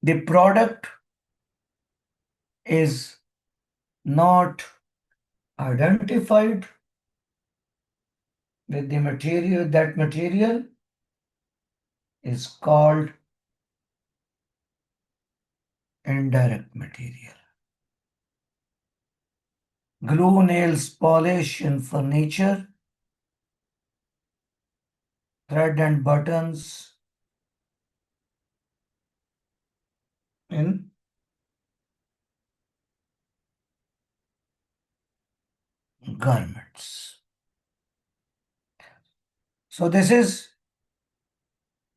the product is not identified with the material, that material is called indirect material. Glue, nails, polish in furniture, thread and buttons in garments. So this is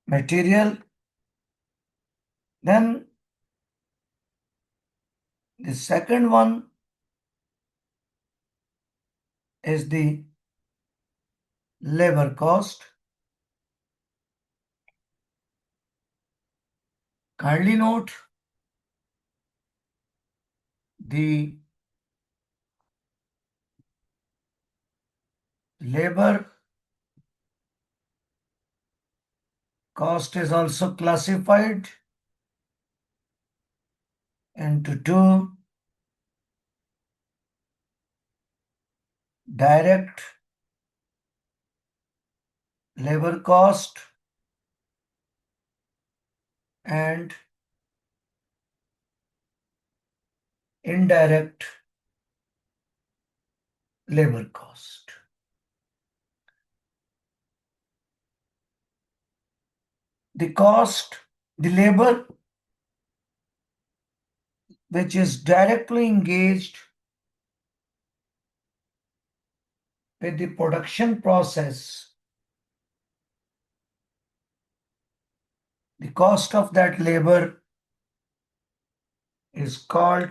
material. Then the second one is the labor cost. Kindly note the labor cost is also classified into two: direct labor cost and indirect labor cost. The cost, the labor which is directly engaged with the production process, the cost of that labor is called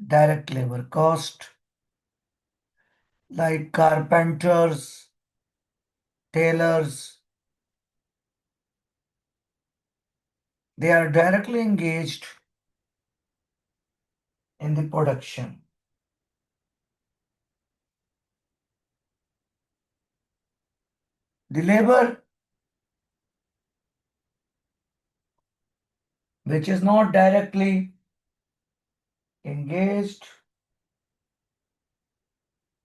direct labor cost, like carpenters, tailors. They are directly engaged in the production. The labor which is not directly engaged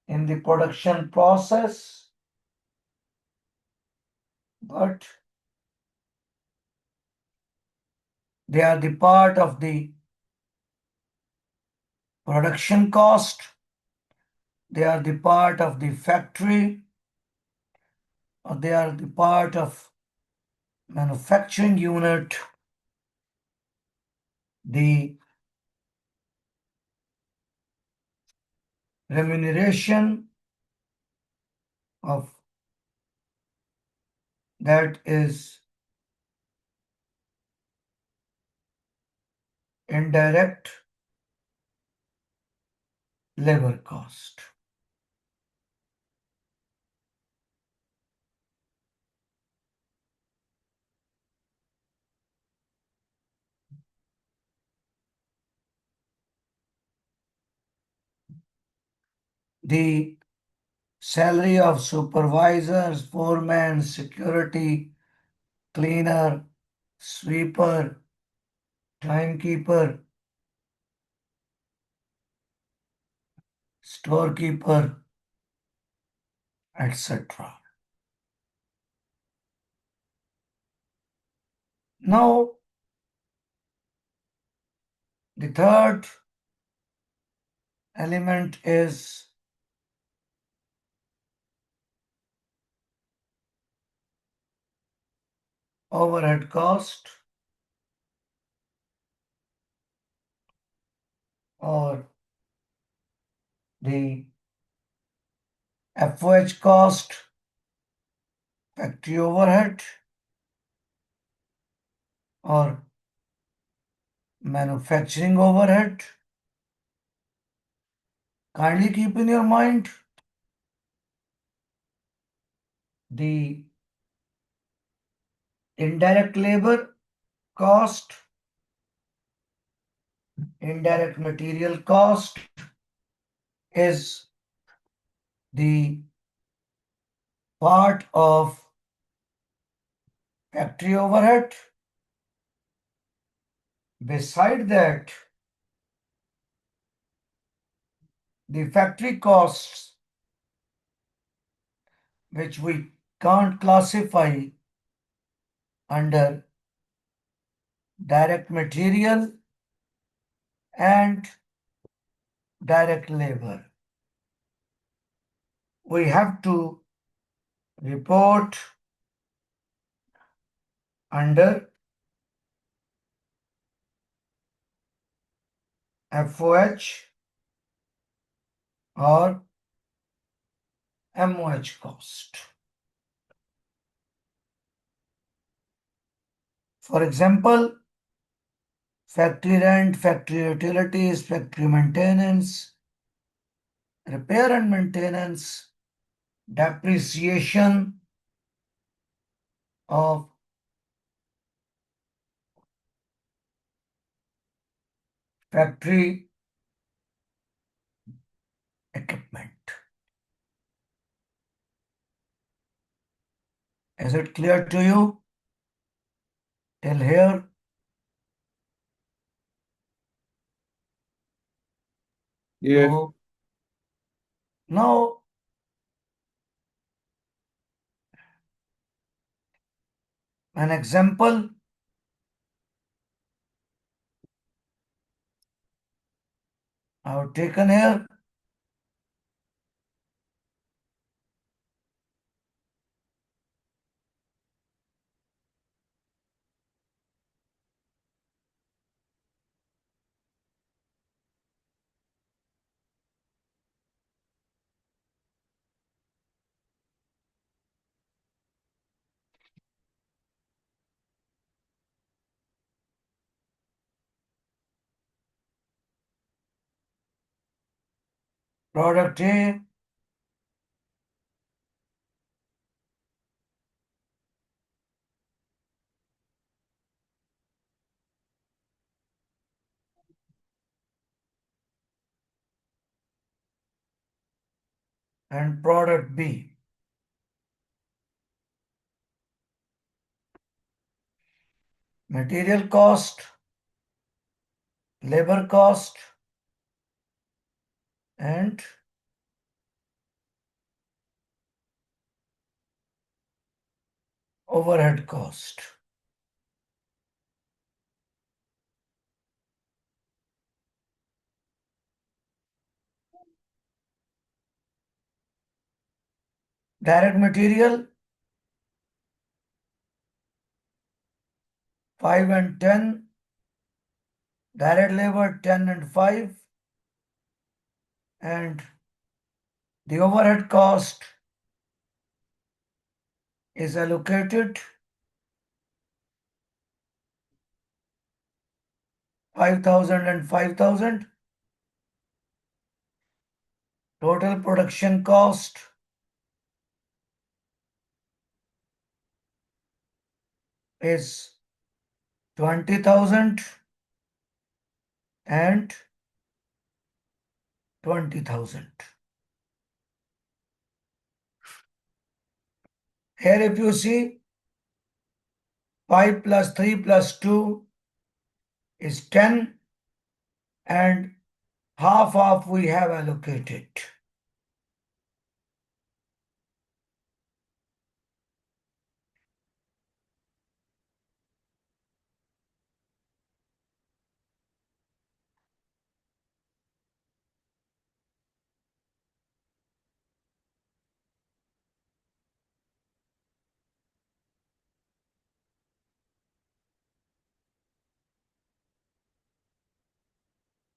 in the production process, but they are the part of the production cost, they are the part of the factory, or they are the part of manufacturing unit. The remuneration of that is indirect labor cost. The salary of supervisors, foreman, security, cleaner, sweeper, timekeeper, storekeeper, etc. Now, the third element is overhead cost, or the FOH cost, factory overhead, or manufacturing overhead. Kindly keep in your mind the indirect labor cost, indirect material cost is the part of factory overhead, Beside that, the factory costs, which we can't classify under direct material and direct labor. We have to report under FOH or MOH cost. For example, factory rent, factory utilities, factory maintenance, repair and maintenance, depreciation of factory equipment. Is it clear to you till here? Yeah. So now an example. I have taken here. Product A, and product B. Material cost, labor cost, and overhead cost. Direct material 5 and 10. Direct labor 10 and 5. And the overhead cost is allocated 5,000 and 5,000. Total production cost is 20,000 and 20,000. Here if you see 5 plus 3 plus 2 is 10 and half of we have allocated.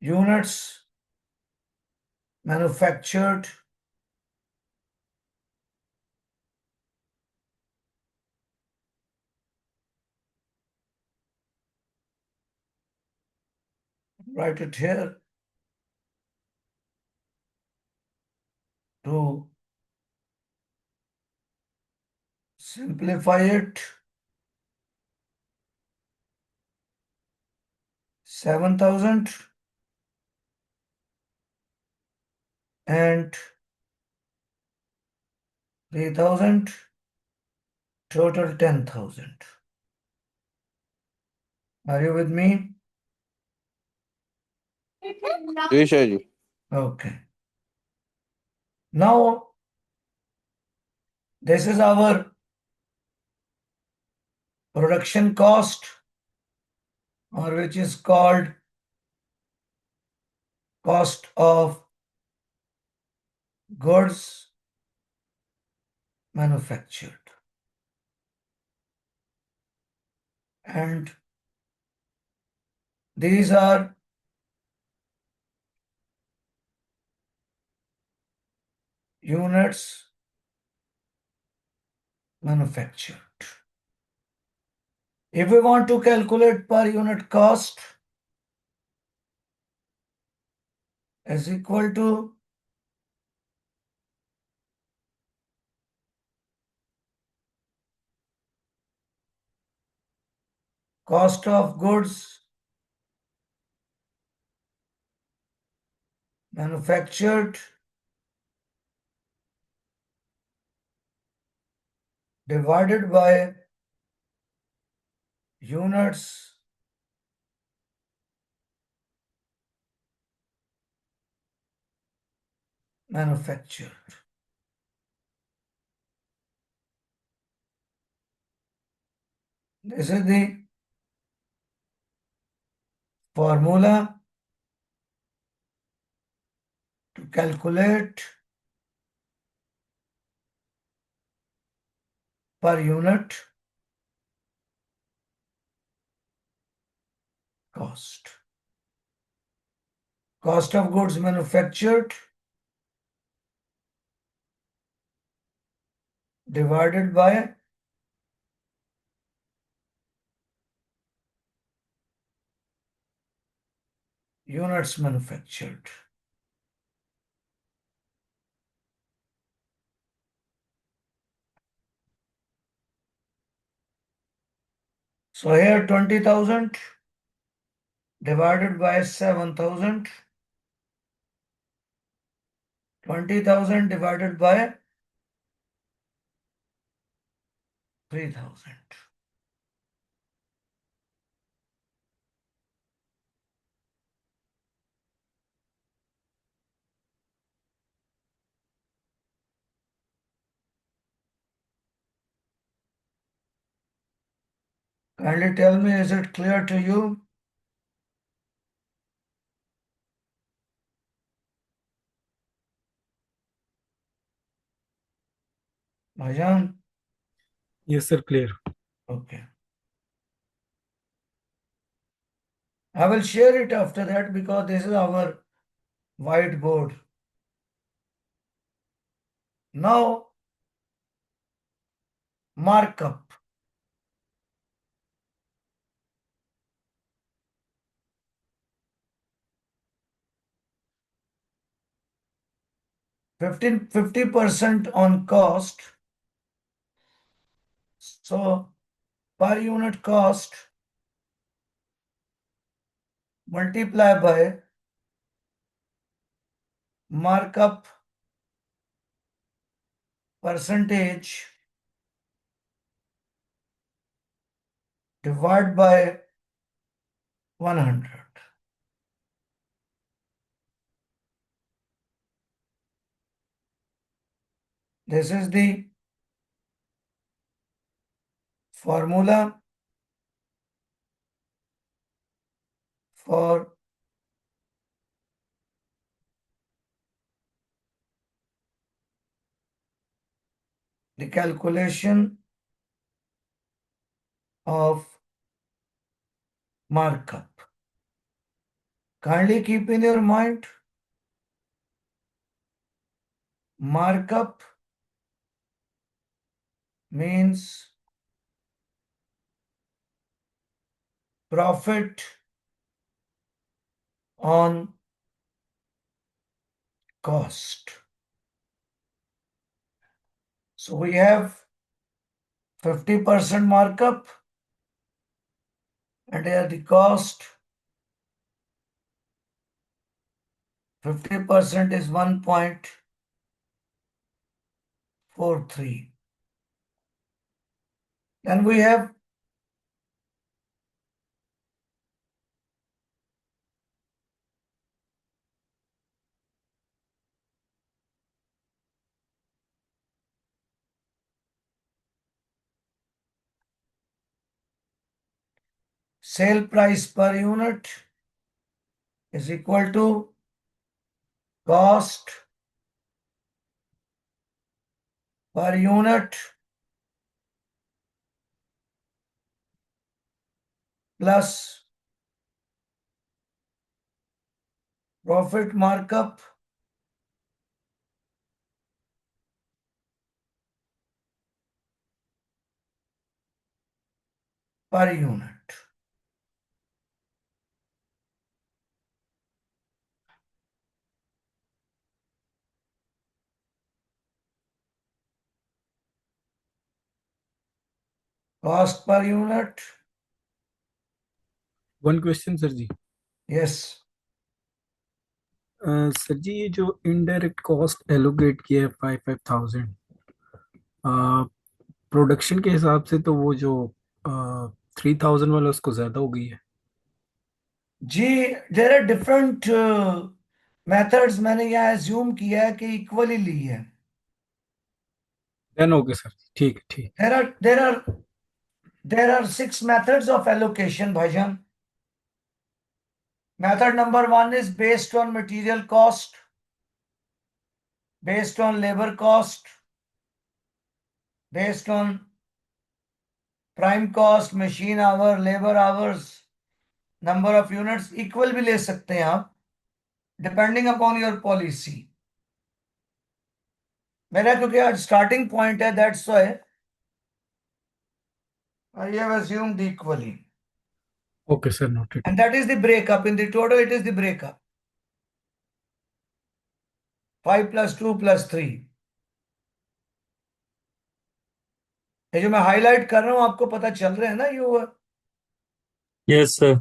Units manufactured write it here to simplify it. 7,000 and 3,000, total 10,000. Are you with me? Ji Shah ji. Okay. Now, this is our production cost, or which is called cost of goods manufactured. And these are units manufactured. If we want to calculate per unit cost, is equal to cost of goods manufactured divided by units manufactured. This is the formula to calculate per unit cost. Cost of goods manufactured divided by units manufactured. So here 20,000 divided by 7,000, 20,000 divided by 3,000. Kindly tell me, is it clear to you? Bhajan? Yes, sir, clear. Okay. I will share it after that because this is our whiteboard. Now, markup. Fifteen 50% on cost. So per unit cost multiply by markup percentage divide by 100. This is the formula for the calculation of markup. Kindly keep in your mind, markup means profit on cost. So we have 50% markup and here the cost 50% is 1.43. Then we have sale price per unit is equal to cost per unit plus profit markup per unit. Cost per unit. One question sir ji. Yes. Sir ji ये जो indirect cost allocate किया है 5,000 production के हिसाब से तो वो जो 3,000 वाला उसको ज्यादा हो गई है। जी, देयर आर डिफरेंट मेथड्स। मैंने यहाँ एज्यूम किया है कि इक्वली ली है। देन ओके सर, ठीक है ठीक। There are 6 methods of allocation, Bhaijan. Method number 1 is based on material cost, based on labor cost, based on prime cost, machine hour, labor hours, number of units. Equal भी ले सकते हैं आप, depending upon your policy. मेरा क्योंकि आज starting point है, that's why I have assumed equally. Okay sir, noted. And that is the breakup. In the total, it is the breakup. 5 plus 2 plus 3. ये जो मैं हाईलाइट कर रहा हूं आपको पता चल रहा है ना ये okay. Yes, sir.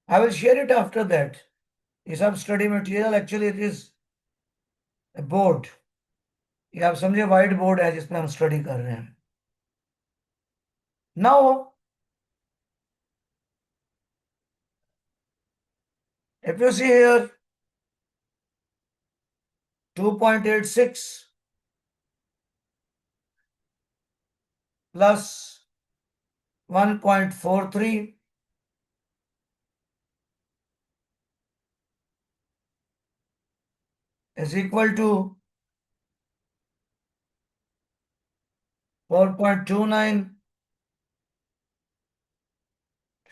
I will share it after that. ये सब study material actually it is board. ये आप समझे व्हाइट बोर्ड है जिसमें हम स्टडी कर रहे हैं। Now if you see here 2.86 plus 1.43 is equal to 4.29.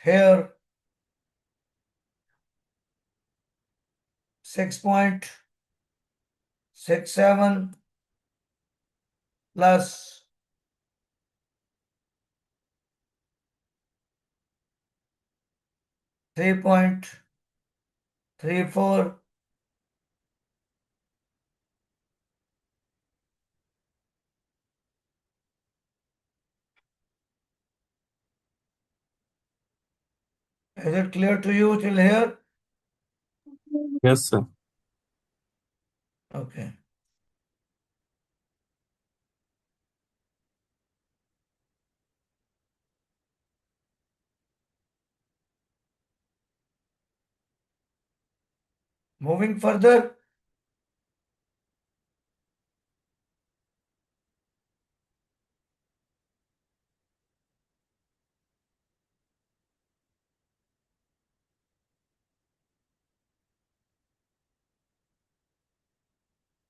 Here 6.67 plus 3.34 Is it clear to you till here? Yes, sir. Okay. Moving further,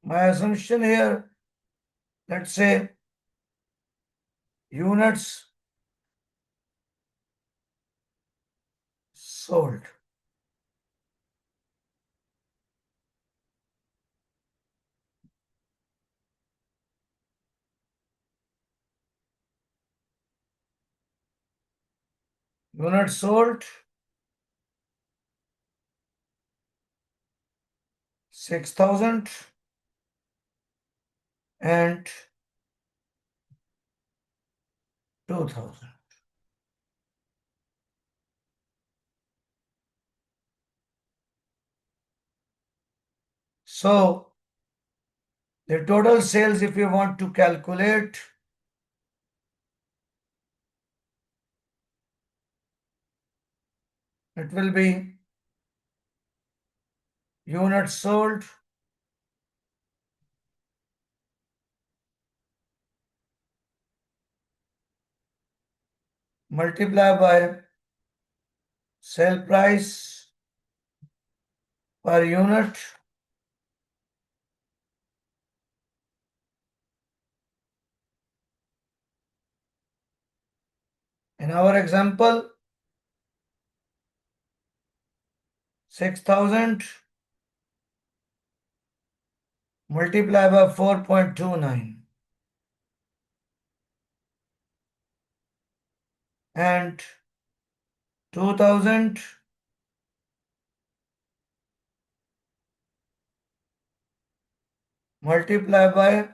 my assumption here, let's say units sold. Units sold 6,000 and 2,000. So the total sales, if you want to calculate, it will be units sold multiply by sell price per unit in our example 6,000 multiply by 4.29 and 2,000 multiply by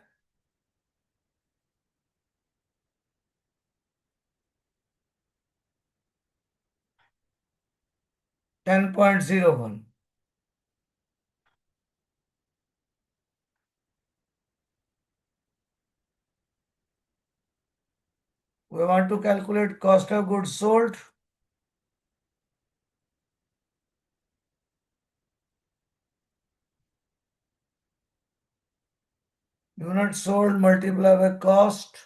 10.01. We want to calculate cost of goods sold. Unit sold multiply by cost.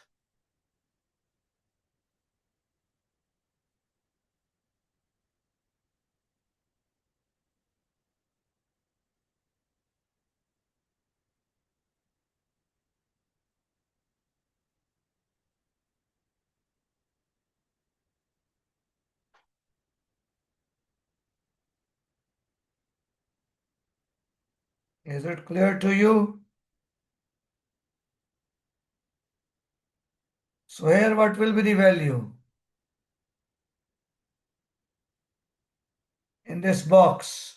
Is it clear to you? So here what will be the value? In this box.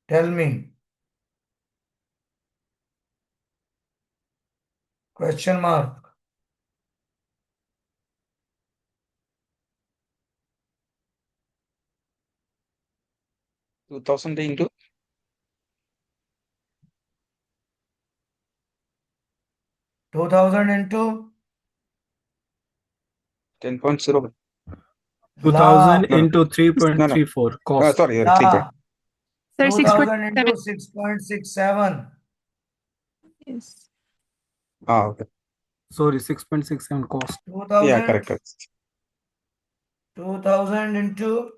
Tell me. Question mark. 2000 into 2000 into 10.0. 2000 No, no. into 3.34 cost. Sorry, 3. La. Sir, 2000 into 6.7. 6.67. Yes. Okay. Sorry, 6.67 cost. 2000, Yeah, correct. 2000 into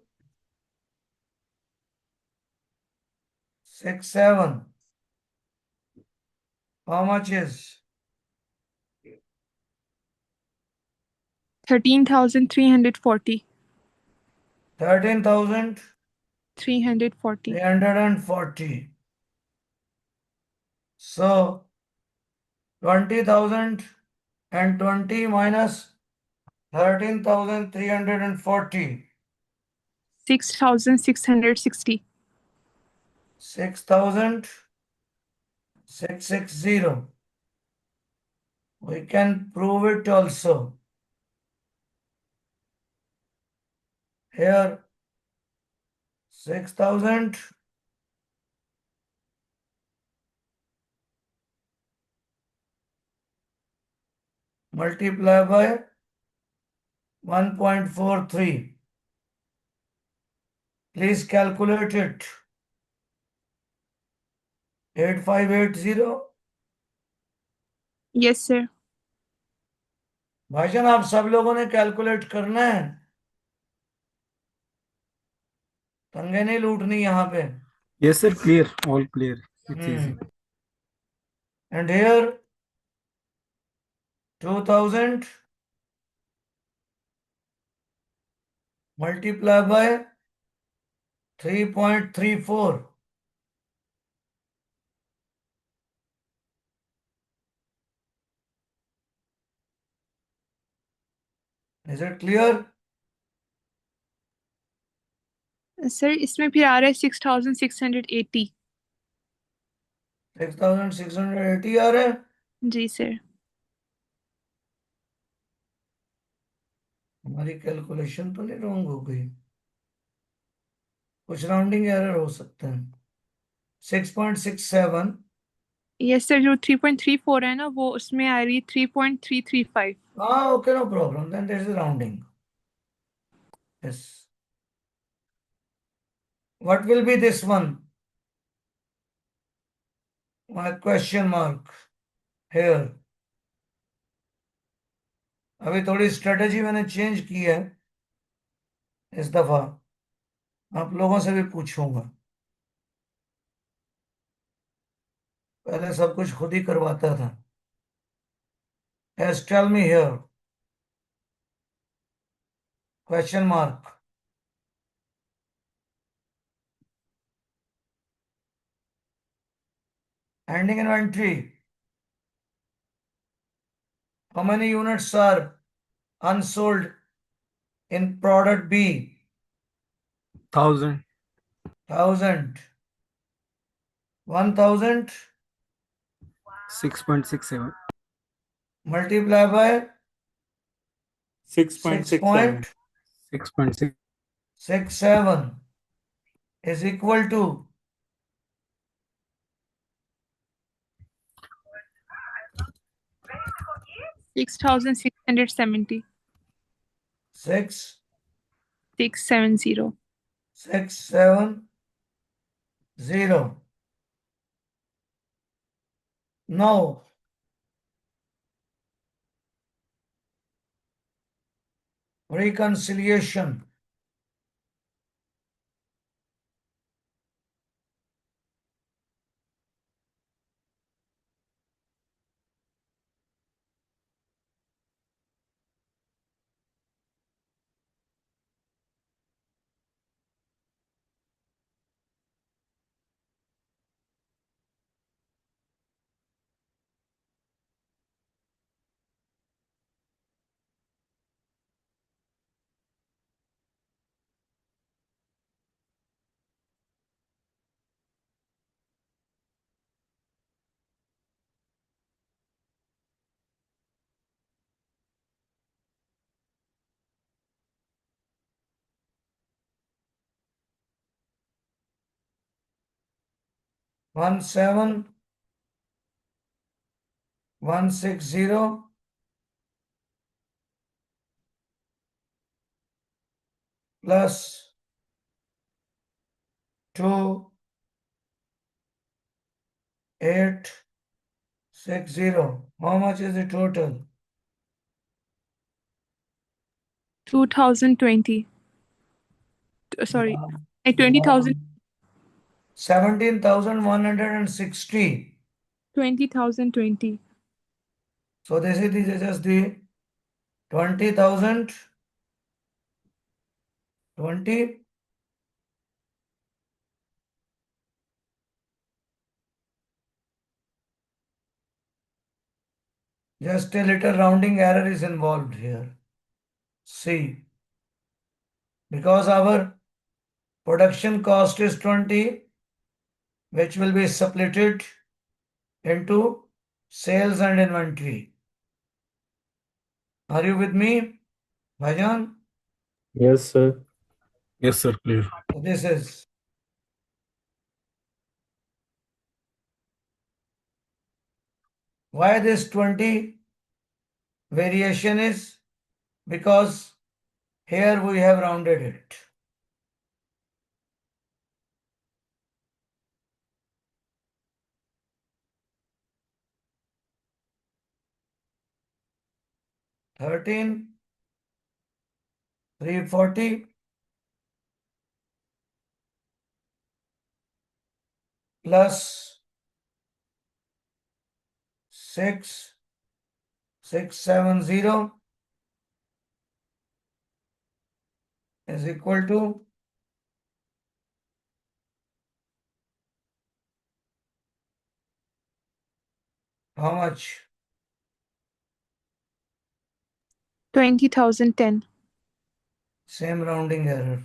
67. How much is? 13,340. 13,340. 340. So 20,000 and 20 minus 13,340. 6,660. 6,660. We can prove it also. Here 6,000 multiply by 1.43. Please calculate it. 8580. Yes, sir. भाईजान आप सब लोगों ने calculate करना है, तंगे नहीं लूटनी यहाँ पे. Yes, sir. Clear. All clear. It's easy. And here 2000 multiply by 3.34. Is it clear? Sir इसमें फिर आ रहा है 6,680. 6,680 आ रहा है. जी सर. हमारी कैलकुलेशन तो नहीं रॉन्ग हो गई, कुछ राउंडिंग एरर हो सकते हैं. 6.67. यस सर, जो 3.34 है ना वो उसमें आ रही है 3.335. Okay, no problem. Then there is a rounding. Yes. What will be this one? My question mark here. अभी थोड़ी स्ट्रेटेजी मैंने चेंज की है इस दफा, आप लोगों से भी पूछूंगा। पहले सब कुछ खुद ही करवाता था। Yes, tell me here. Question mark. Ending inventory. How many units are unsold in product B? 1000. 1000. 1000 6.67. multiply by 6.67. 6.6. 6.67 is equal to 6,670. 6, 670. 670. Now, reconciliation. One seven 160 plus 2 860. How much is the total? 2,020. Sorry, 20,000. 17,160. 20,020. So this is just the 20,000 20. Just a little rounding error is involved here. See, because our production cost is 20, which will be splitted into sales and inventory. Are you with me, Bhajan? Yes, sir. Yes, sir. Clear. This is why this 20 variation is because here we have rounded it. $13,340 plus 6,670 is equal to how much? 20,010. Same rounding error.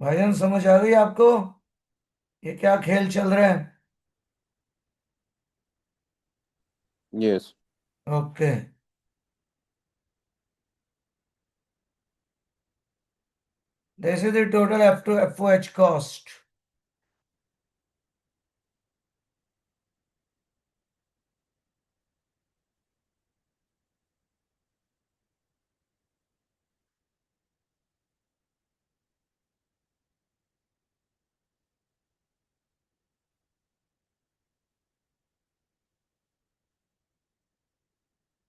भाईजान समझ आ गई आपको ये क्या खेल चल रहा है? Yes. Okay, this is the total F2 FOH cost.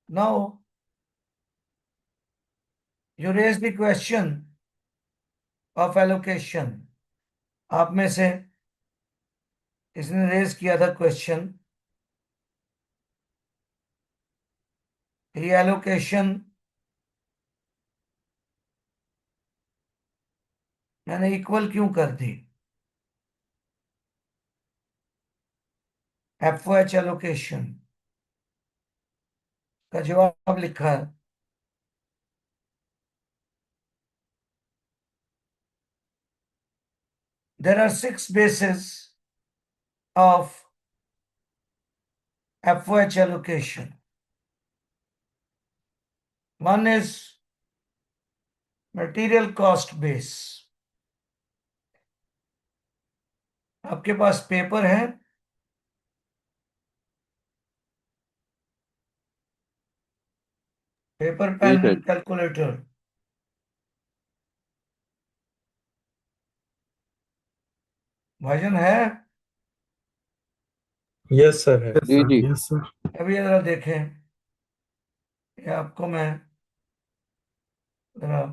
Now, you raise the question of allocation. आप में से इसने रेज किया था क्वेश्चन, ये एलोकेशन मैंने इक्वल क्यों कर दी? FOH एलोकेशन का जवाब लिखा है, there are 6 bases of FOH allocation. One is material cost base. आपके पास पेपर है, पेपर ठीक है। पेन कैलकुलेटर, भाईजान है? यस सर है। यस जी सर, जी। Yes sir. अभी जरा देखें, ये आपको मैं जरा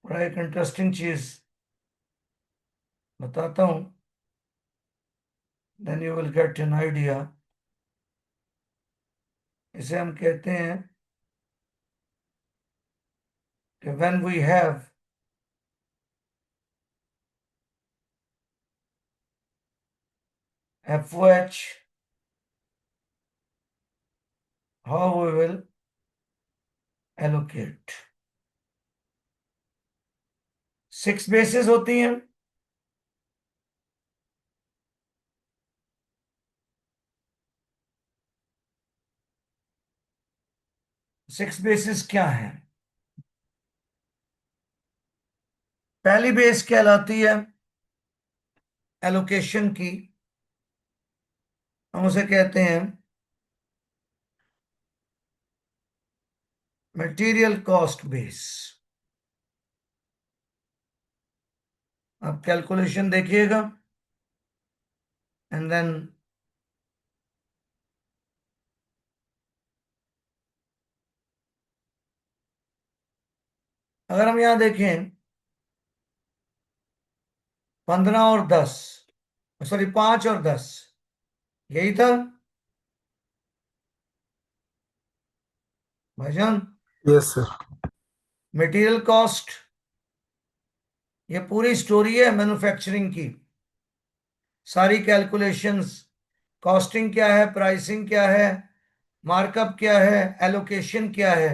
बड़ा एक इंटरेस्टिंग चीज बताता हूं, then you will get an idea. इसे हम कहते हैं कि when we have FOH, how we will allocate। 6 basis होती हैं, सिक्स बेसिस क्या है? पहली बेस कहलाती है एलोकेशन की, हम उसे कहते हैं मटेरियल कॉस्ट बेस। आप कैलकुलेशन देखिएगा एंड देन अगर हम यहां देखें 15 और 10, सॉरी 5 और 10, यही था भाईजान। Yes sir. मटेरियल कॉस्ट, ये पूरी स्टोरी है मैन्युफैक्चरिंग की, सारी कैलकुलेशंस, कॉस्टिंग क्या है, प्राइसिंग क्या है, मार्कअप क्या है, एलोकेशन क्या है,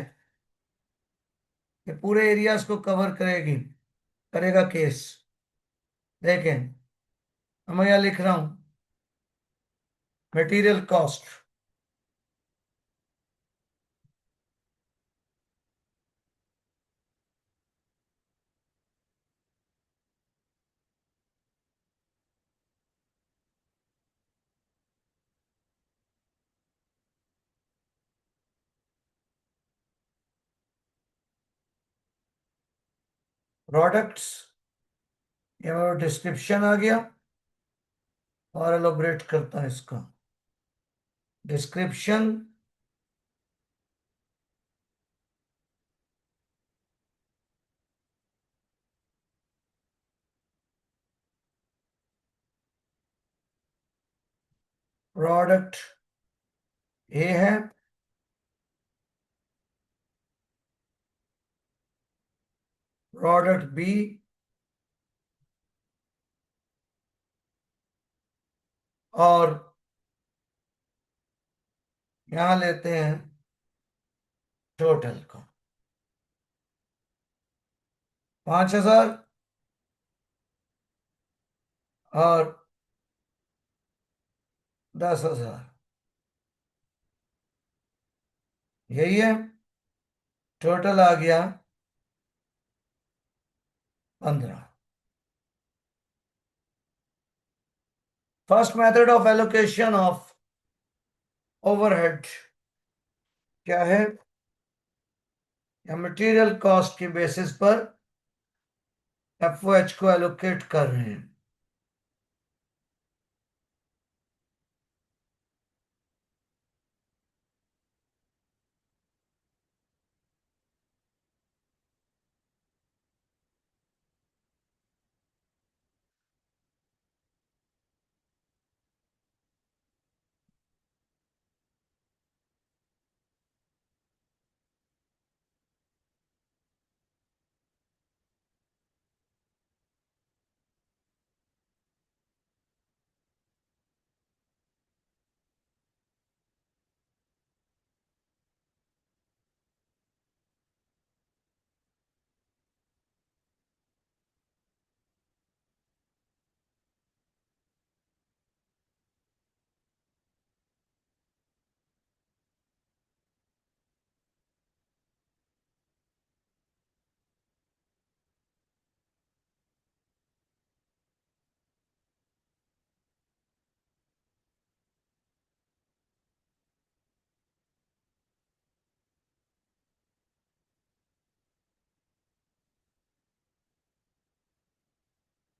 ये पूरे एरियाज को कवर करेगा केस। देखें, मैं यहां लिख रहा हूं मटेरियल कॉस्ट, प्रोडक्ट्स, ये मेरा डिस्क्रिप्शन आ गया, और एलोबरेट करता है इसका डिस्क्रिप्शन, प्रोडक्ट ए है, प्रोडक्ट बी, और यहां लेते हैं टोटल को 5,000 और 10,000, यही है, टोटल आ गया 15। First method of allocation of overhead क्या है? या मटेरियल कॉस्ट के बेसिस पर FOH को एलोकेट कर रहे हैं।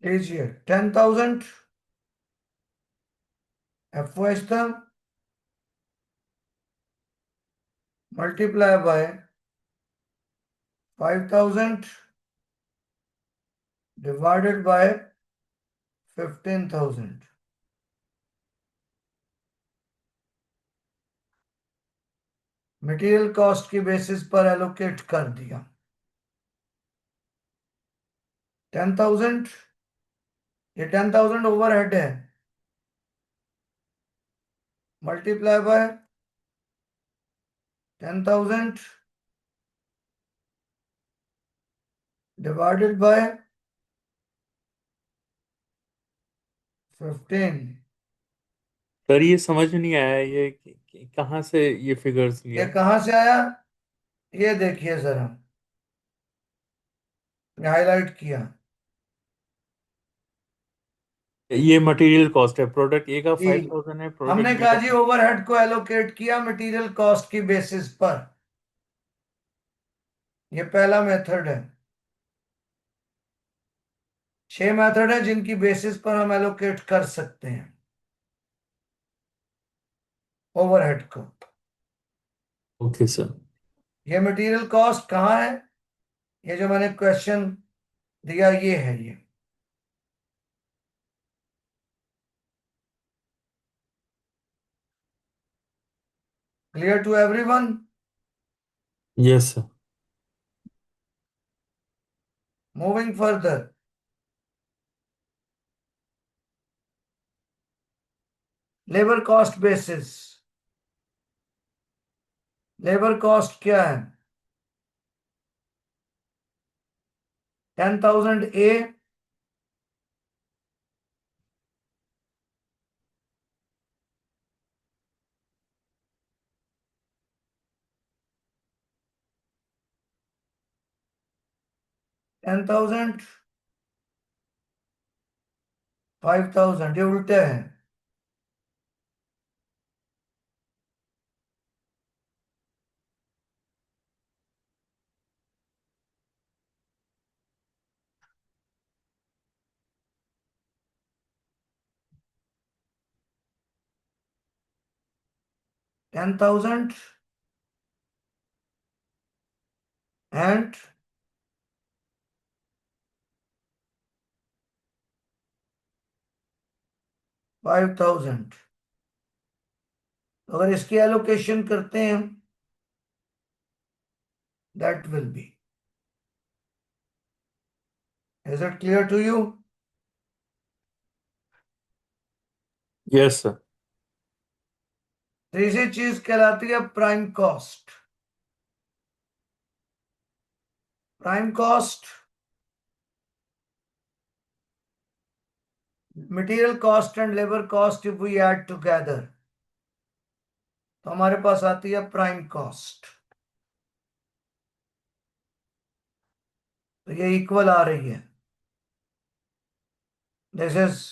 लीजिए 10,000 FOH था, multiply by 5,000 divided by 15,000. Material cost की बेसिस पर एलोकेट कर दिया। 10,000, ये 10,000 ओवरहेड है, multiply by 10,000 divided by 15। Sir ये समझ नहीं आया, ये कहाँ से ये फिगर्स ये लिया? कहां से आया, ये देखिए जरा, हाईलाइट किया। ये मटेरियल कॉस्ट है, प्रोडक्ट ए का जी, 5,000 है, हमने प्रोडक्ट बी कहा का जी ओवरहेड को एलोकेट किया मटेरियल कॉस्ट की बेसिस पर। ये पहला मेथड है। 6 मेथड है जिनकी बेसिस पर हम एलोकेट कर सकते हैं ओवरहेड को। Okay sir. ये मटेरियल कॉस्ट कहाँ है, ये जो मैंने क्वेश्चन दिया ये है। ये clear to everyone? Yes sir. Moving further, labour cost basis. Labour cost क्या है, 10,000 ए 10,000 5,000, ये उल्टे हैं। $10,000 and 5,000। अगर इसकी एलोकेशन करते हैं that will be, is it clear to you? Yes sir. तीसरी चीज कहलाती है prime cost. Prime cost material cost and labour cost if we add together, तो हमारे पास आती है प्राइम कॉस्ट। तो ये इक्वल आ रही है, this is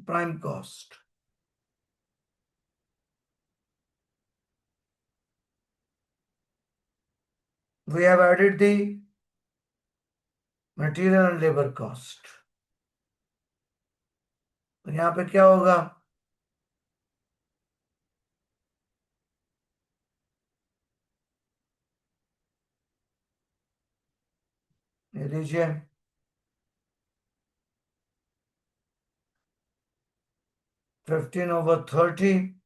prime cost. we have added the material and labor cost. तो यहाँ पे क्या होगा? ये लीजिए 15/30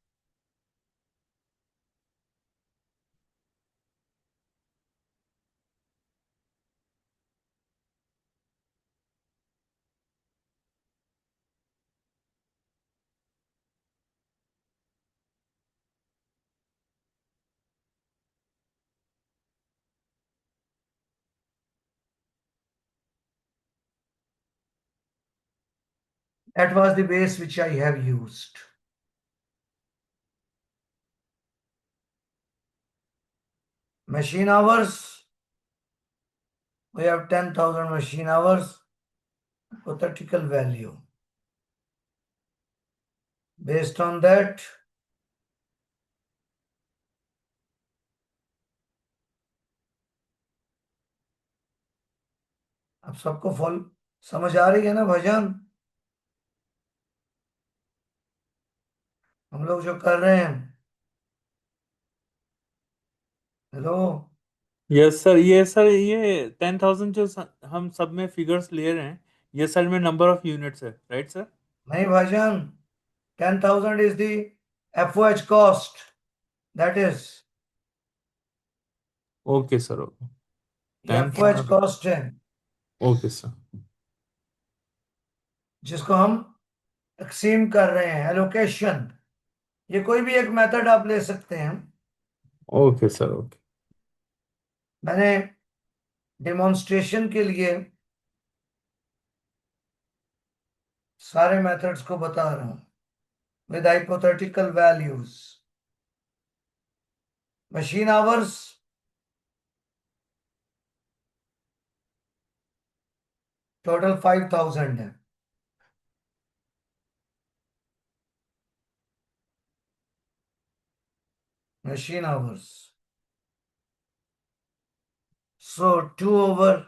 That was the base which I have used. Machine hours, we have 10,000 machine hours, hypothetical value. Based on that, अब सबको fall समझ आ रही है ना भजन? हम लोग जो कर रहे हैं, हेलो, यस सर, ये 10,000 जो हम सब में फिगर्स ले रहे हैं, ये सर में नंबर ऑफ यूनिट्स है, राइट सर? नहीं भजन, 10,000 is the FOH cost. That is, okay sir, okay. ये FOH 10,000 cost है ओके सर, जिसको हम तकसीम कर रहे हैं, एलोकेशन। ये कोई भी एक मेथड आप ले सकते हैं। Okay sir, okay. मैंने डेमोन्स्ट्रेशन के लिए सारे मेथड्स को बता रहा हूं with hypothetical values. Machine hours, total 5,000 है। Machine hours. So 2/5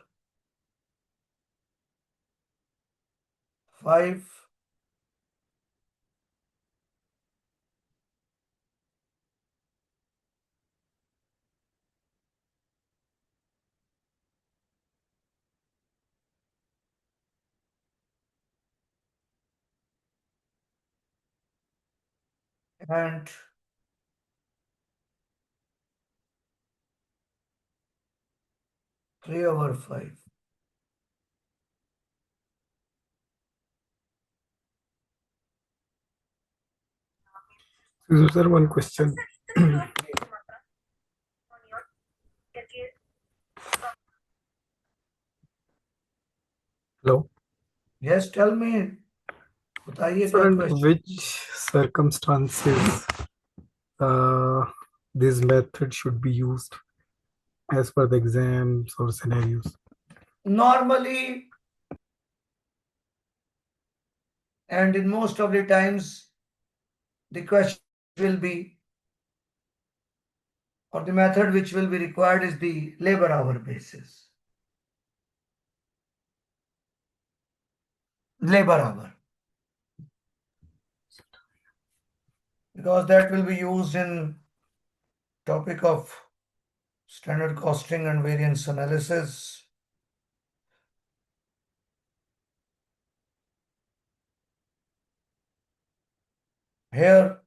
and 3/5. So, sir, one question. Hello. Yes, tell me. बताइए Sir, क्या under question? which circumstances this method should be used as per the exams or scenarios? Normally, and in most of the times, the question will be, or the method which will be required is the labor hour basis. Labor hour. Because that will be used in topic of standard costing and variance analysis. Here,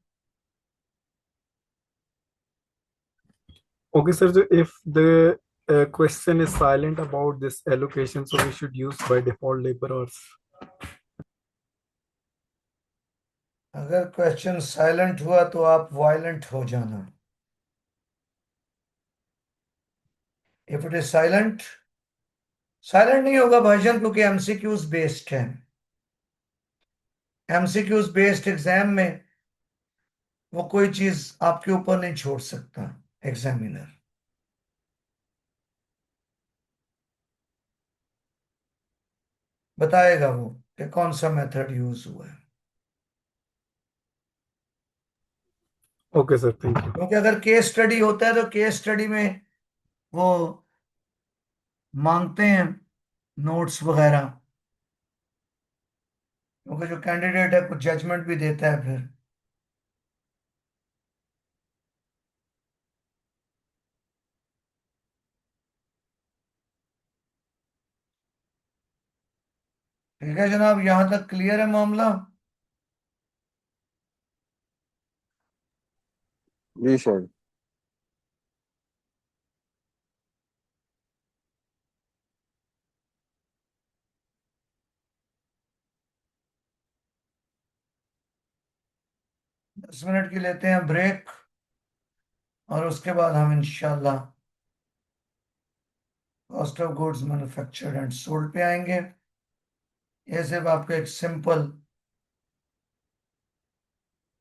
Okay, sir. So if the question is silent about this allocation, so we should use by default labor hours. अगर question silent हुआ तो आप violent हो जाना। If it is silent, silent नहीं होगा भाईजान, क्योंकि एमसीक्यूज बेस्ड है। एमसीक्यूज बेस्ड एग्जाम में वो कोई चीज आपके ऊपर नहीं छोड़ सकता एग्जामिनर। बताएगा वो कि कौन सा मेथड यूज हुआ है। Okay, sir. Thank you. क्योंकि अगर केस स्टडी होता है तो केस स्टडी में वो मांगते हैं नोट्स वगैरह, क्योंकि जो कैंडिडेट है कुछ जजमेंट भी देता है फिर। ठीक है जनाब, यहां तक क्लियर है मामला? जी सर। 10 मिनट की लेते हैं ब्रेक, और उसके बाद हम इंशाल्लाह cost of goods manufactured and sold पे आएंगे। ये सिर्फ आपको एक सिंपल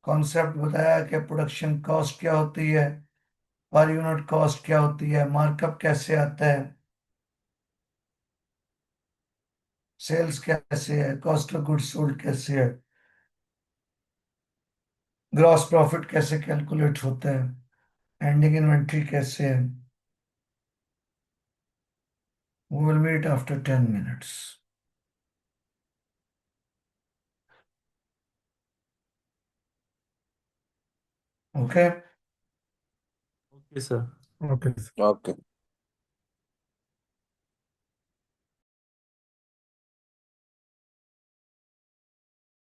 कॉन्सेप्ट बताया कि प्रोडक्शन कॉस्ट क्या होती है, पर यूनिट कॉस्ट क्या होती है, मार्कअप कैसे आता है, सेल्स कैसे है, कॉस्ट ऑफ गुड्स सोल्ड कैसे है, ग्रॉस प्रॉफिट कैसे कैलकुलेट होता है, एंडिंग इन्वेंट्री कैसे है। We will meet after 10 minutes. Okay? Okay sir. Okay. Okay.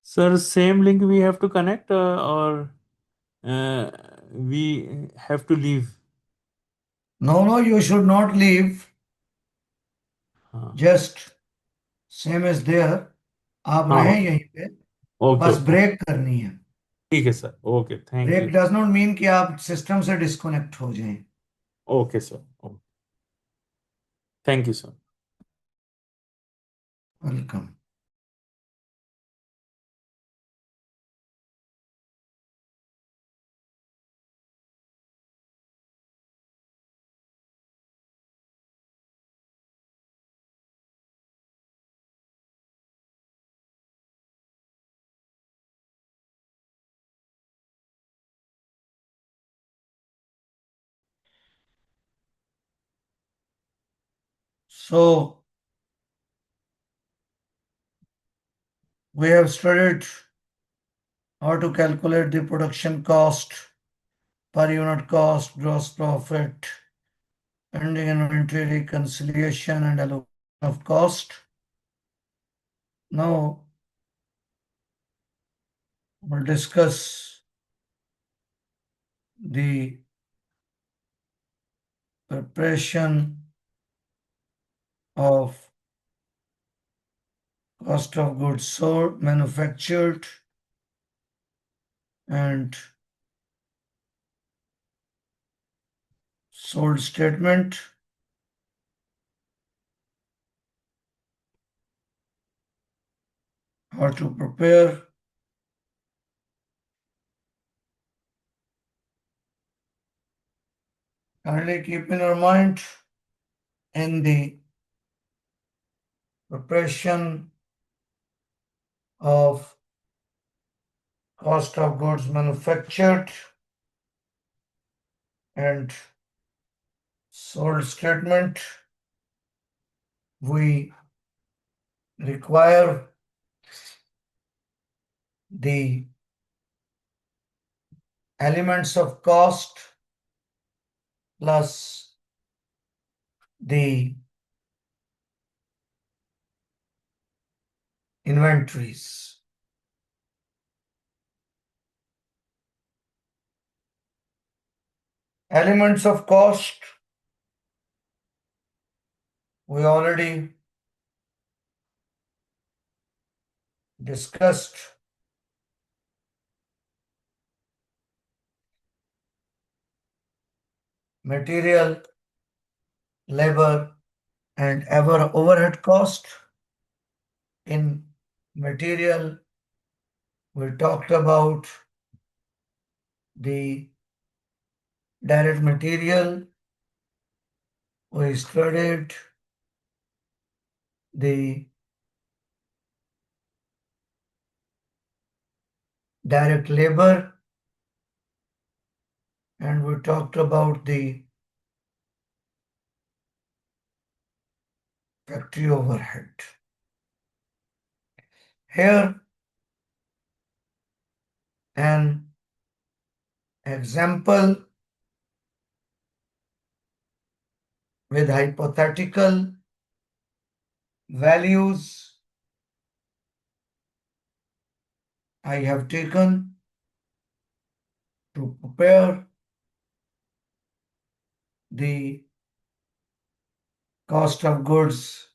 Sir, same link we have to connect or we have to leave? No, you should not leave. हाँ Just same as there. आप हाँ रहें यहीं पे, okay बस break करनी है। ठीक है sir. Okay thank break you. Does not mean कि आप सिस्टम से डिस्कनेक्ट हो जाएं। Okay sir. Thank you sir. Welcome. So we have studied how to calculate the production cost, per unit cost, gross profit, ending inventory reconciliation, and allocation of cost. Now we'll discuss the preparation of cost of goods sold, manufactured, and sold statement. How to prepare. Kindly keep in your mind, in the preparation of cost of goods manufactured and sold statement, we require the elements of cost plus the inventories. Elements of cost, we already discussed. Material, labor, and overhead cost. In material, we talked about the direct material. We studied the direct labor, and we talked about the factory overhead. Here, an example with hypothetical values I have taken to prepare the cost of goods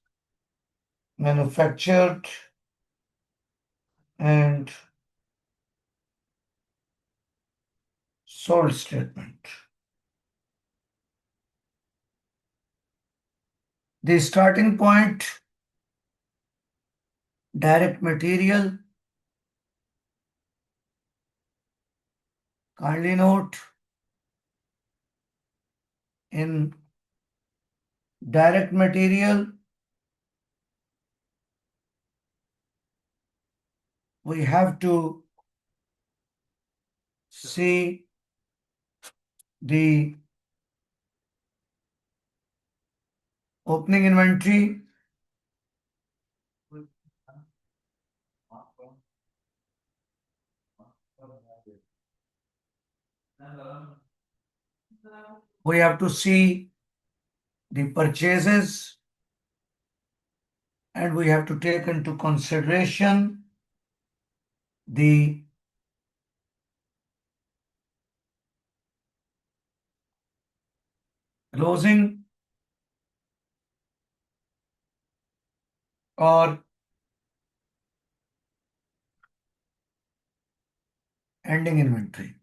manufactured and sold statement. The starting point, direct material. Kindly note, in direct material, we have to see the opening inventory, we have to see the purchases, and we have to take into consideration the closing or ending inventory.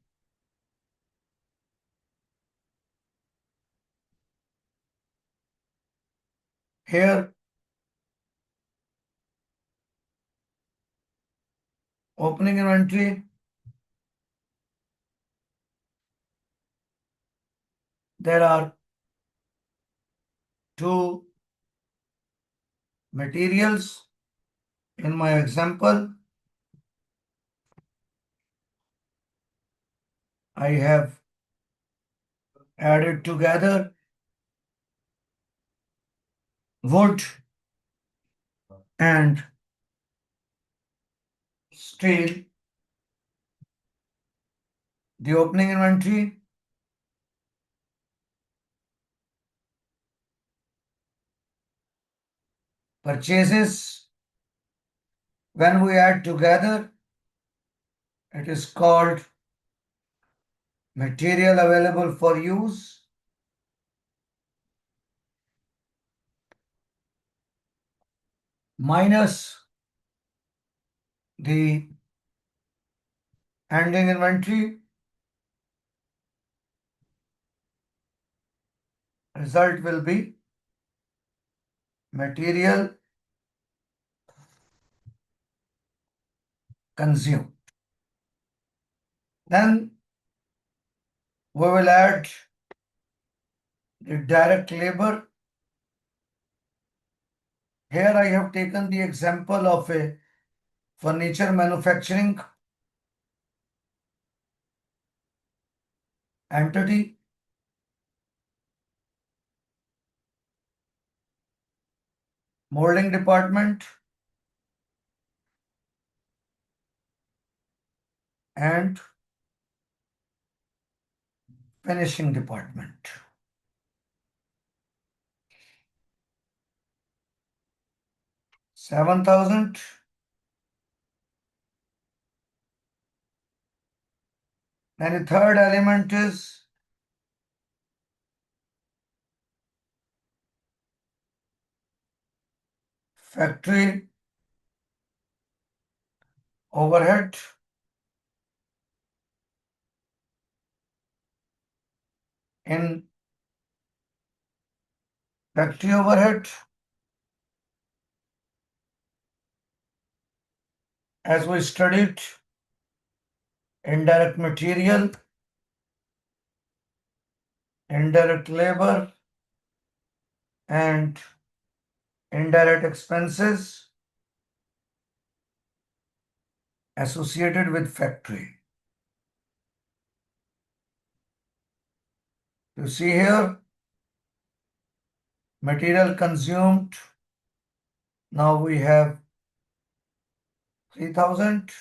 Here, opening inventory, there are two materials in my example. I have added together wood and steel. The opening inventory, purchases, when we add together, it is called material available for use, minus the ending inventory. Result will be material consumed. Then we will add the direct labor. Here I have taken the example of a furniture manufacturing entity. Molding department and finishing department. $7,000. Then the third element is factory overhead. In factory overhead, as we studied, indirect material, indirect labor, and indirect expenses associated with factory. You see here, material consumed Now we have 3,000.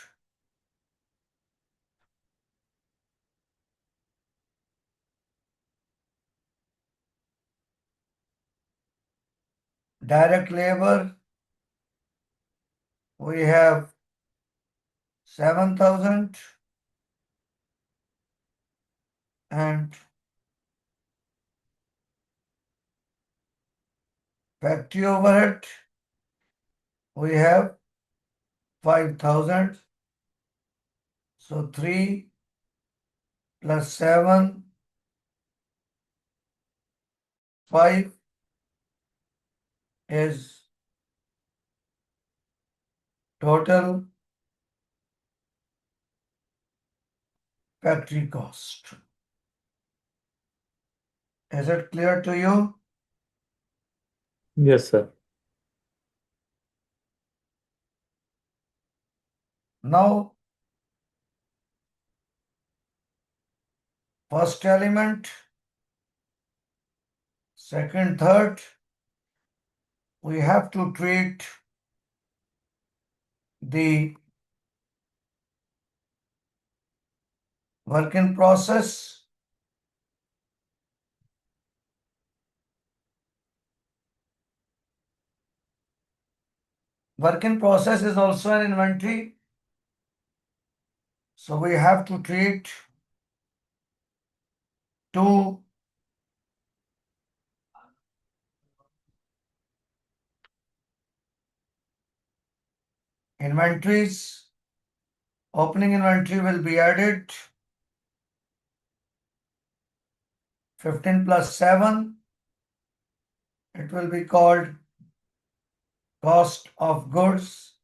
Direct labor, we have 7,000. And factory overhead, we have 5,000. So 3 plus 7, 5 is total factory cost. Is it clear to you? Yes, sir. Now, first element, second, third, we have to treat the work in process. Work in process is also an inventory. So we have to treat two inventories. Opening inventory will be added. 15 plus 7. It will be called cost of goods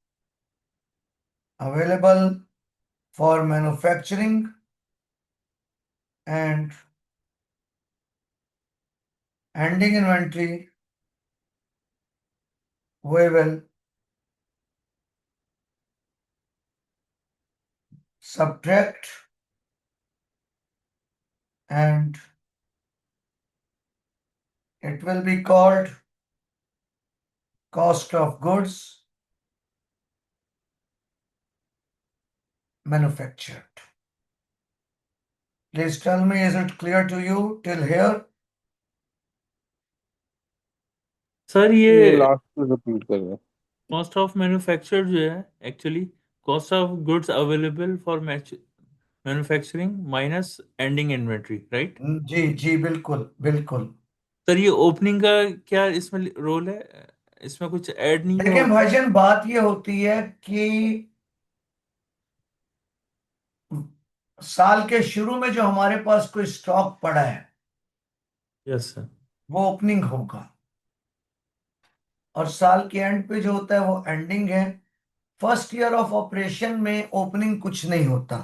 available for manufacturing, and ending inventory we will subtract, and it will be called cost of goods manufactured. Please tell me, is it clear to you till here? Sir ये ये last में repeat कर रहे हैं। Cost of manufacture जो है actually cost of goods available for manufacturing minus ending inventory, right? जी जी, बिल्कुल बिल्कुल। सर ये ओपनिंग का क्या इसमें रोल है? इसमें कुछ ऐड नहीं देखिए हो? भाईजान, बात ये होती है कि साल के शुरू में जो हमारे पास कोई स्टॉक पड़ा है यस सर। वो ओपनिंग होगा, और साल के एंड पे जो होता है वो एंडिंग है। फर्स्ट ईयर ऑफ ऑपरेशन में ओपनिंग कुछ नहीं होता,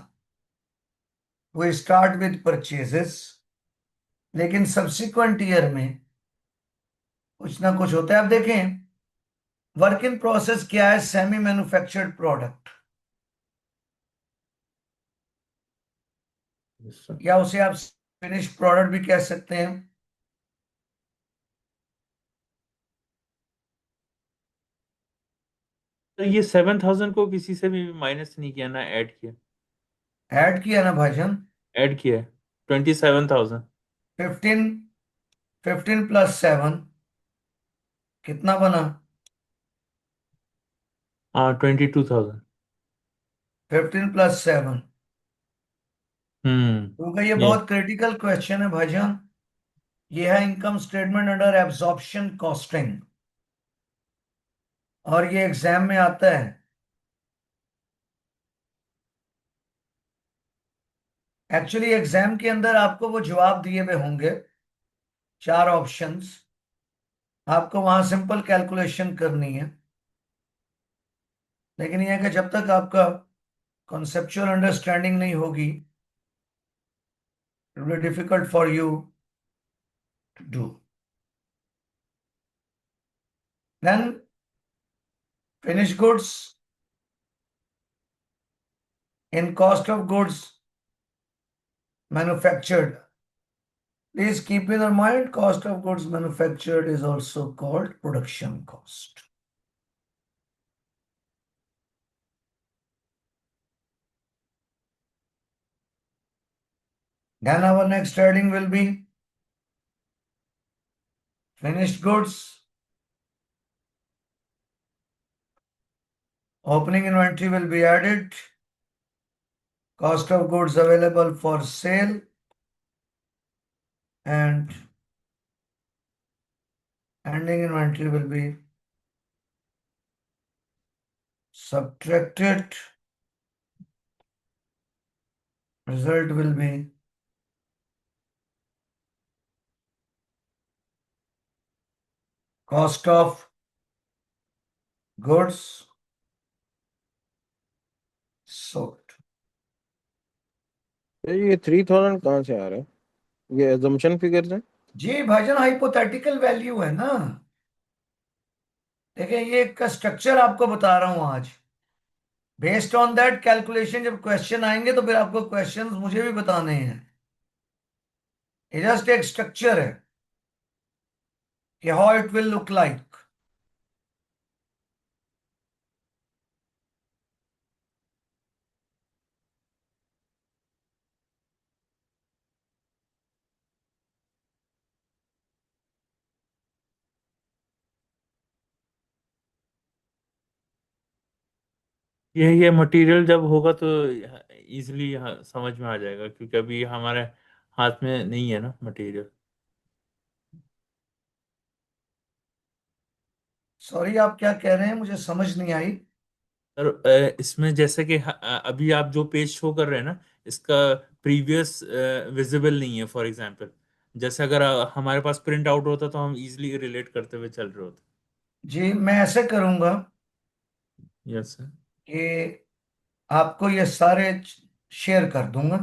वो स्टार्ट विद परचेजेस, लेकिन सब्सिक्वेंट ईयर में कुछ ना कुछ होता है। अब देखें, वर्क इन प्रोसेस क्या है? Semi manufactured product, yes sir. या उसे आप फिनिश प्रोडक्ट भी कह सकते हैं। तो ये 7,000 को किसी से भी माइनस नहीं किया ना, ऐड किया? ऐड किया ना भाईजान, ऐड किया है 27,000। 15 15 प्लस 7 कितना बना? हाँ 22,000। 15 प्लस 7, क्योंकि ये ये बहुत क्रिटिकल क्वेश्चन है भाईजान। ये है income statement under absorption costing, और ये एग्जाम में आता है। एक्चुअली एग्जाम के अंदर आपको वो जवाब दिए हुए होंगे, 4 ऑप्शंस, आपको वहां सिंपल कैलकुलेशन करनी है। लेकिन यह है कि जब तक आपका कॉन्सेप्चुअल अंडरस्टैंडिंग नहीं होगी, it will be difficult for you to do. Then finish goods in cost of goods manufactured. Please keep in your mind, cost of goods manufactured is also called production cost. Then our next heading will be finished goods. Opening inventory will be added. Cost of goods available for sale and ending inventory will be subtracted. Result will be cost of goods sold. ये 3000 कहाँ से आ रहा है? ये assumption figures है? जी भाईजान, hypothetical value है ना। देखिए, ये एक स्ट्रक्चर आपको बता रहा हूं आज। बेस्ड ऑन दैट कैलकुलेशन जब क्वेश्चन आएंगे तो फिर आपको क्वेश्चंस मुझे भी बताने हैं। ये जस्ट एक स्ट्रक्चर है कि how it will look like. ये मटेरियल जब होगा तो इजीली समझ में आ जाएगा, क्योंकि अभी हमारे हाथ में नहीं है ना मटेरियल। सॉरी, आप क्या कह रहे हैं, मुझे समझ नहीं आई। सर इसमें जैसे कि अभी आप जो पेज शो कर रहे हैं ना, इसका प्रीवियस विजिबल नहीं है। फॉर एग्जांपल, जैसे अगर हमारे पास प्रिंट आउट होता तो हम इजीली रिलेट करते हुए चल रहे होते। जी, मैं ऐसे करूंगा यस सर। कि आपको ये सारे शेयर कर दूंगा,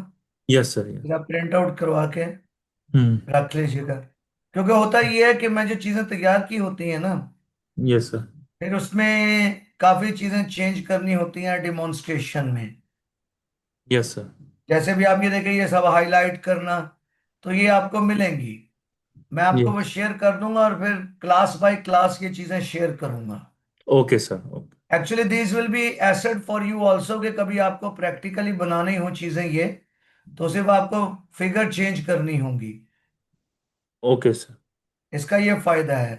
यस सर। यस। फिर आप प्रिंट आउट करवा के हम्म। रख लीजिएगा। क्योंकि होता ये है कि मैं जो चीजें तैयार की होती हैं ना, यस सर। फिर उसमें काफी चीजें चेंज करनी होती हैं डिमॉन्स्ट्रेशन में। Yes sir. जैसे भी आप ये देखें, ये सब हाईलाइट करना, तो ये आपको मिलेंगी। मैं आपको ये वो शेयर कर दूंगा और फिर क्लास बाय क्लास ये चीजें शेयर करूंगा। Okay sir. Okay. Actually this will be asset for you also, कि कभी आपको प्रैक्टिकली बनानी हो चीजें ये, तो सिर्फ आपको फिगर चेंज करनी होंगी। Okay sir. इसका ये फायदा है।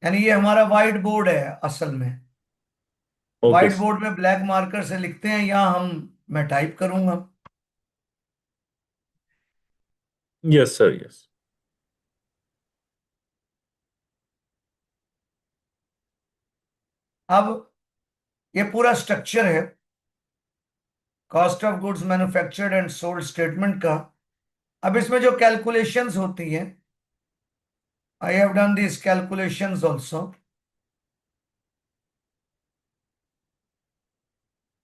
यानी ये हमारा व्हाइट बोर्ड है असल में। Okay white sir. बोर्ड में ब्लैक मार्कर से लिखते हैं, यहाँ मैं टाइप करूंगा। Yes sir. यस। अब ये पूरा स्ट्रक्चर है cost of goods manufactured and sold statement का। अब इसमें जो कैलकुलेशंस होती हैं, I have done this calculations also.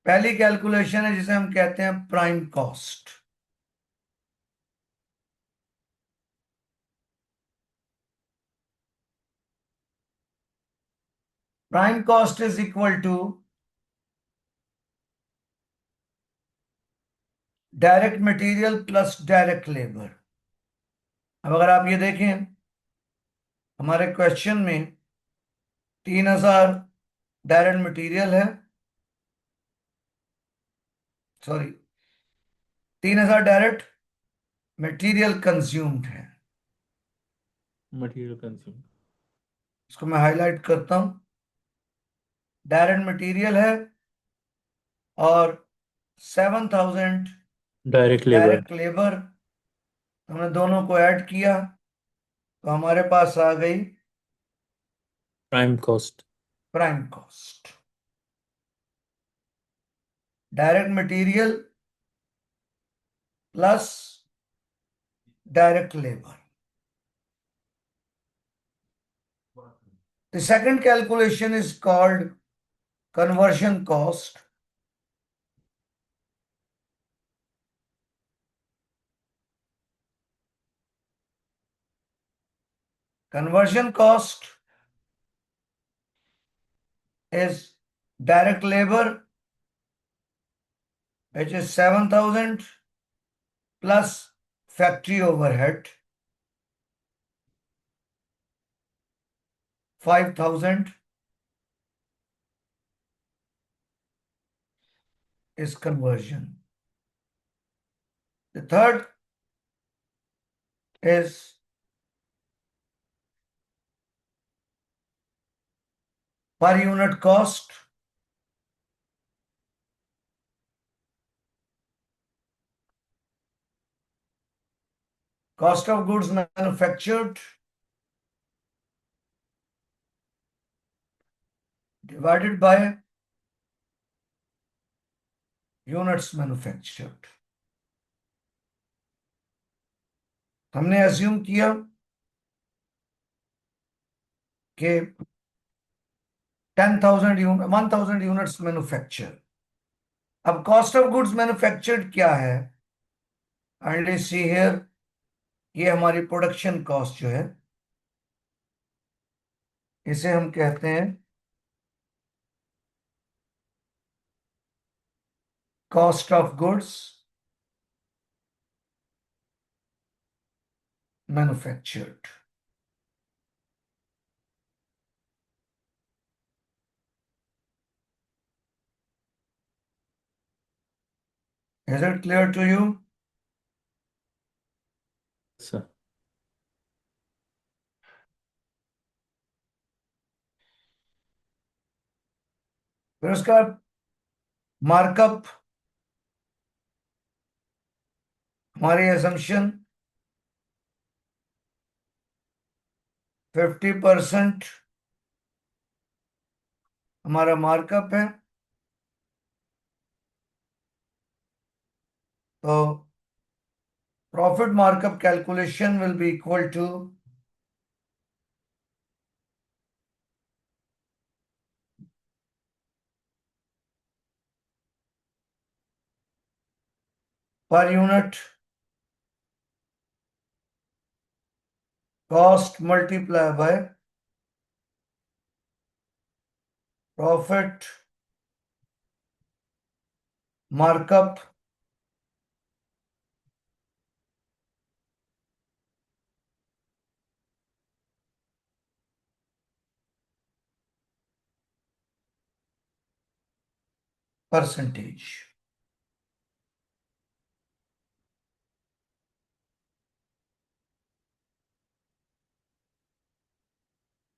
पहली कैलकुलेशन है जिसे हम कहते हैं prime cost. Prime cost is equal to direct material plus direct labour. अब अगर आप ये देखें, हमारे क्वेश्चन में 3000 डायरेक्ट मटेरियल है, सॉरी 3000 डायरेक्ट मटेरियल कंज्यूम्ड है। Material consume. इसको मैं हाईलाइट करता हूं। डायरेक्ट मटेरियल है और 7000 डायरेक्ट लेबर। Direct labour. हमने दोनों को ऐड किया तो हमारे पास आ गई prime cost. Prime cost. Direct material plus direct labour. The second calculation is called conversion cost. Conversion cost is direct labor, which is 7000 plus factory overhead 5000 is conversion. The third is per unit cost of goods manufactured divided by units manufactured. हमने assume किया कि 1000 units manufacture. अब cost of goods manufactured क्या है? Kindly see here, ये हमारी production cost जो है, इसे हम कहते हैं cost of goods manufactured. Is it clear to you? Sir फिर उसका मार्कअप, हमारी एजम्पशन 50% हमारा मार्कअप है. तो profit markup calculation will be equal to per unit cost multiplied by profit markup percentage.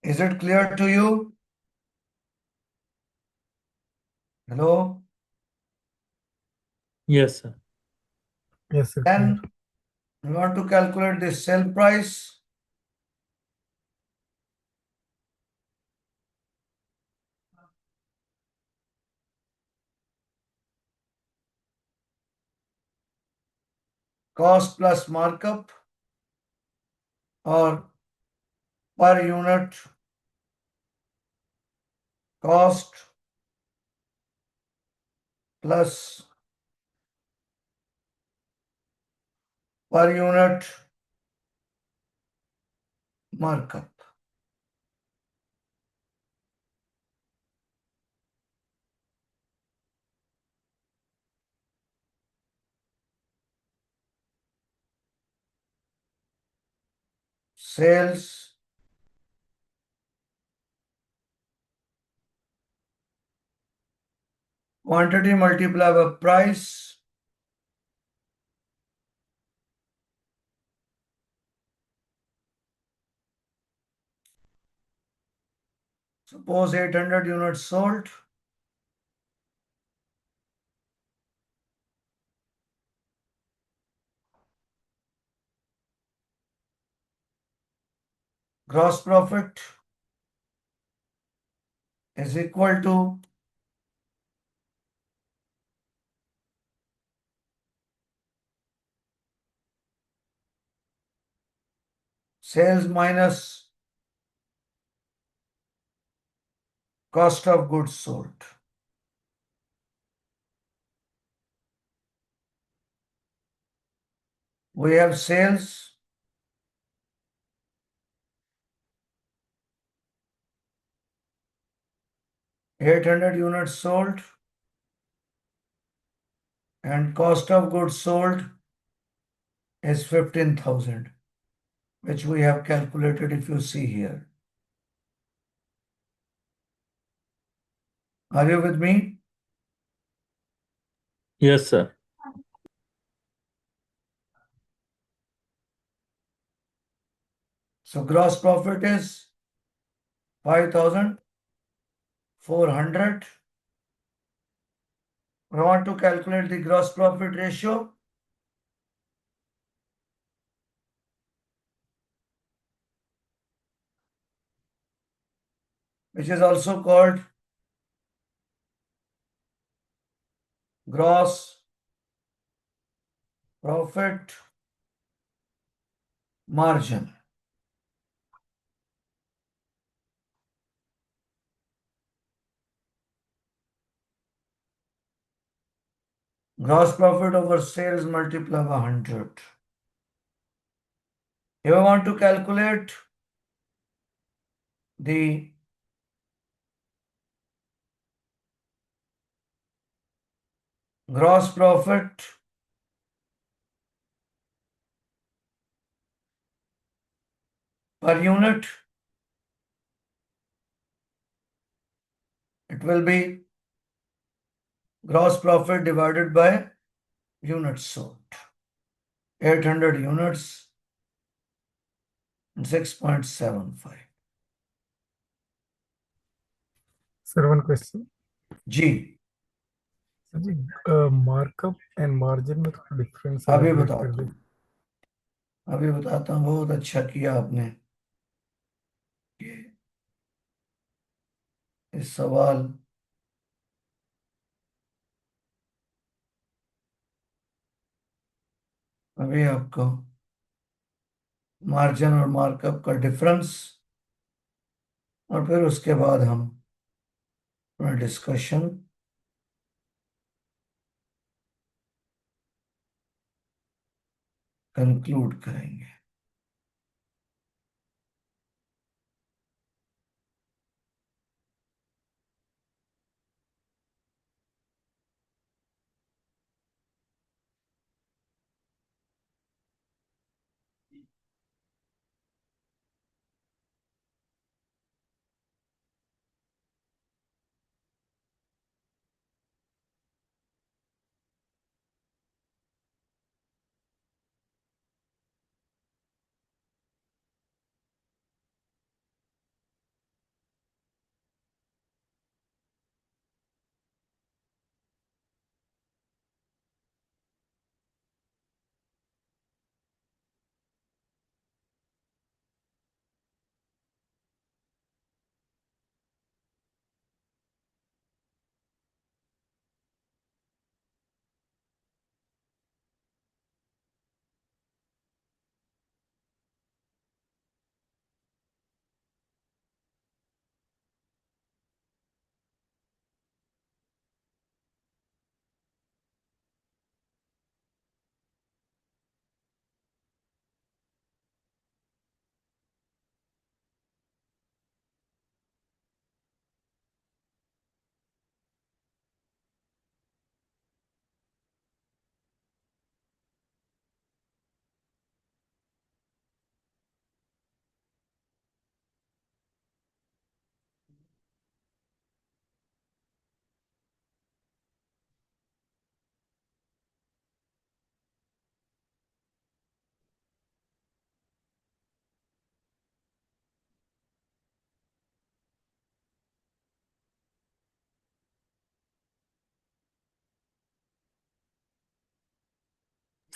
Is it clear to you? Hello? Yes sir. Yes, sir. Then we want to calculate the sale price. Cost plus markup or per unit cost plus per unit markup. Sales quantity multiplied by price suppose 800 units sold. Gross profit is equal to sales minus cost of goods sold. We have sales 800 units sold and cost of goods sold is 15,000, which we have calculated if you see here. Are you with me? Yes sir. So gross profit is 5,400. We want to calculate the gross profit ratio. Which is also called gross profit margin. Gross profit over sales multiplied by 100. If I want to calculate the gross profit per unit, it will be gross profit divided by units sold. 800 units and 6.75. Sir, one question. G. Sir ji markup and margin में थोड़ा difference अभी elaborate बताता कर दे हूँ अभी बताता हूँ। बहुत अच्छा किया आपने ये इस सवाल अभी आपको मार्जिन और मार्कअप का डिफरेंस और फिर उसके बाद हम अपना डिस्कशन कंक्लूड करेंगे।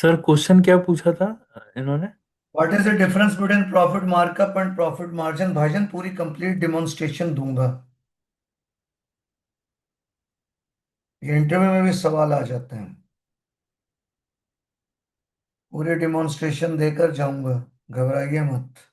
सर क्वेश्चन क्या पूछा था इन्होंने? What is the difference between profit markup and profit margin? भाईजान पूरी कंप्लीट डेमोन्स्ट्रेशन दूंगा। ये इंटरव्यू में भी सवाल आ जाते हैं। पूरे डेमोन्स्ट्रेशन देकर जाऊंगा, घबराइए मत।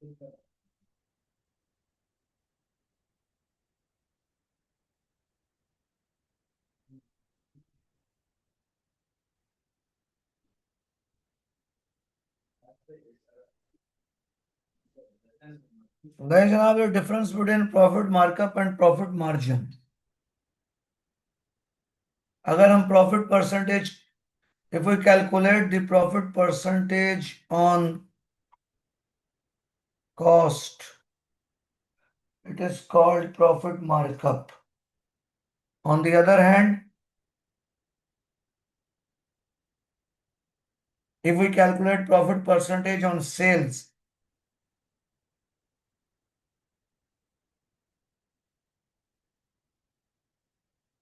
Guys, जनाब, the difference between profit markup and profit margin. अगर हम profit percentage, if we calculate the profit percentage on cost, it is called profit markup. On the other hand, if we calculate profit percentage on sales,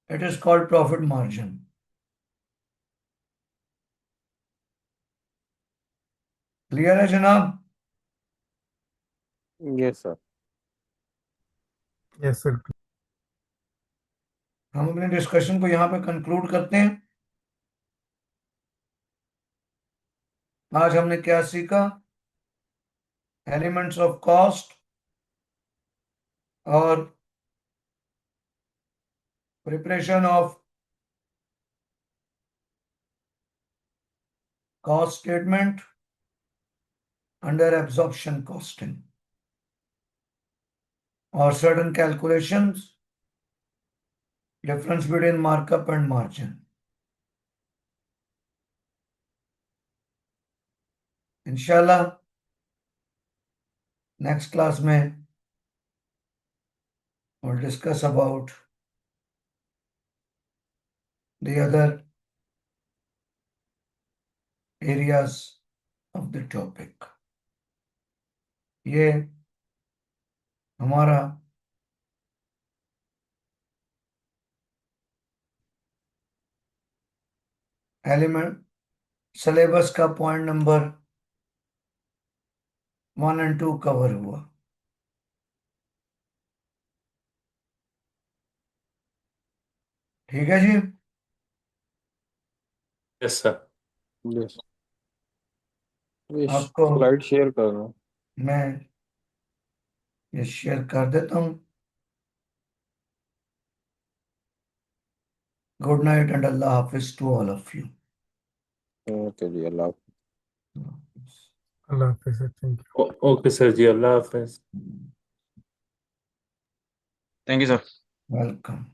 it is called profit margin. Clear है जनाब? Yes, sir. Yes, sir. हम अपने discussion को यहाँ पे conclude करते हैं। आज हमने क्या सीखा? एलिमेंट्स ऑफ कॉस्ट और preparation of cost statement under absorption costing और certain calculations, difference between markup and margin. इंशाल्लाह नेक्स्ट क्लास में we'll discuss about the other areas of the topic. ये हमारा एलिमेंट सिलेबस का पॉइंट नंबर 1 और 2 cover हुआ। ठीक है जी? Yes sir. Yes. ये आपको स्लाइड शेयर कर रहा हूँ। मैं ये शेयर कर देता हूँ। गुड नाइट एंड अल्लाह हाफिज to all of you. Okay ji, Allah Allah Hafiz, sir. Thank you. ओके सर जी, अल्लाह हाफिज। Thank you, sir. वेलकम।